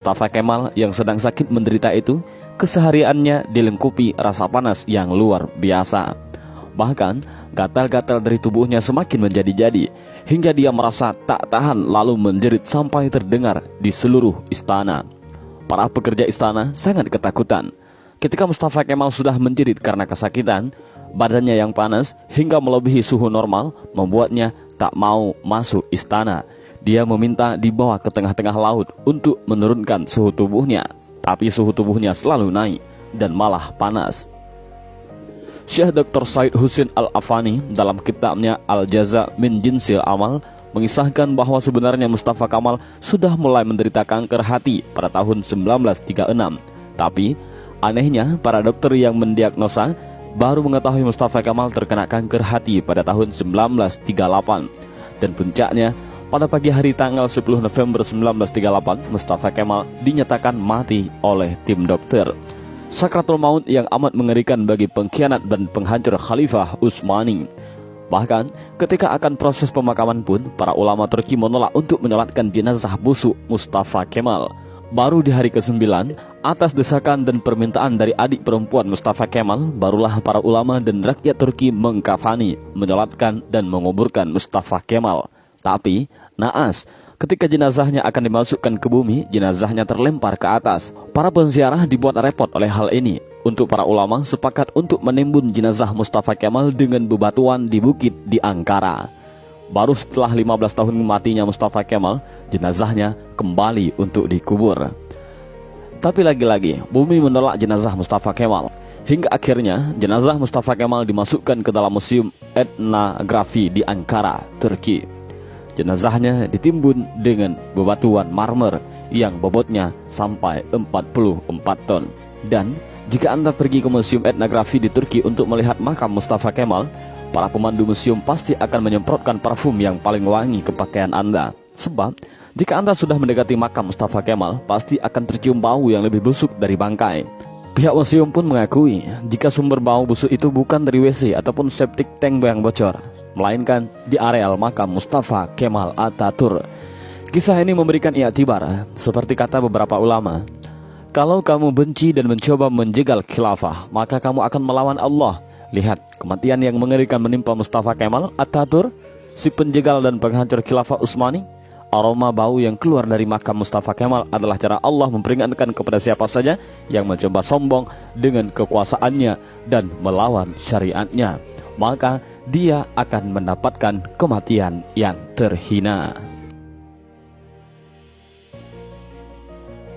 Mustafa Kemal yang sedang sakit menderita itu, kesehariannya dilengkupi rasa panas yang luar biasa. Bahkan, gatal-gatal dari tubuhnya semakin menjadi-jadi, hingga dia merasa tak tahan lalu menjerit sampai terdengar di seluruh istana. Para pekerja istana sangat ketakutan. Ketika Mustafa Kemal sudah menjerit karena kesakitan, badannya yang panas hingga melebihi suhu normal membuatnya tak mau masuk istana. Dia meminta dibawa ke tengah-tengah laut untuk menurunkan suhu tubuhnya, tapi suhu tubuhnya selalu naik dan malah panas. Syekh Dr. Said Husin Al-Afani dalam kitabnya Al-Jaza min Jinsil Amal mengisahkan bahwa sebenarnya Mustafa Kemal sudah mulai menderita kanker hati pada tahun 1936. Tapi anehnya para dokter yang mendiagnosa baru mengetahui Mustafa Kemal terkena kanker hati pada tahun 1938. Dan puncaknya, pada pagi hari tanggal 10 November 1938, Mustafa Kemal dinyatakan mati oleh tim dokter. Sakratul maut yang amat mengerikan bagi pengkhianat dan penghancur Khalifah Utsmani. Bahkan ketika akan proses pemakaman pun, para ulama Turki menolak untuk menyolatkan jenazah busuk Mustafa Kemal. Baru di hari ke-9, atas desakan dan permintaan dari adik perempuan Mustafa Kemal, barulah para ulama dan rakyat Turki mengkafani, menyolatkan dan menguburkan Mustafa Kemal. Tapi, naas, ketika jenazahnya akan dimasukkan ke bumi, jenazahnya terlempar ke atas. Para penziarah dibuat repot oleh hal ini. Untuk para ulama sepakat untuk menimbun jenazah Mustafa Kemal dengan bebatuan di bukit di Ankara. Baru setelah 15 tahun matinya Mustafa Kemal, jenazahnya kembali untuk dikubur. Tapi lagi-lagi, bumi menolak jenazah Mustafa Kemal. Hingga akhirnya, jenazah Mustafa Kemal dimasukkan ke dalam Museum Etnografi di Ankara, Turki. Jenazahnya ditimbun dengan bebatuan marmer yang bobotnya sampai 44 ton. Dan jika Anda pergi ke Museum Etnografi di Turki untuk melihat makam Mustafa Kemal, para pemandu museum pasti akan menyemprotkan parfum yang paling wangi ke pakaian Anda. Sebab, jika Anda sudah mendekati makam Mustafa Kemal, pasti akan tercium bau yang lebih busuk dari bangkai. Pihak museum pun mengakui jika sumber bau busuk itu bukan dari WC ataupun septic tank yang bocor, melainkan di areal makam Mustafa Kemal Atatürk. Kisah ini memberikan i'tibar, seperti kata beberapa ulama, kalau kamu benci dan mencoba menjegal khilafah, maka kamu akan melawan Allah. Lihat, kematian yang mengerikan menimpa Mustafa Kemal Atatürk, si penjegal dan penghancur khilafah Utsmani. Aroma bau yang keluar dari makam Mustafa Kemal adalah cara Allah memperingatkan kepada siapa saja yang mencoba sombong dengan kekuasaannya dan melawan syariatnya. Maka dia akan mendapatkan kematian yang terhina.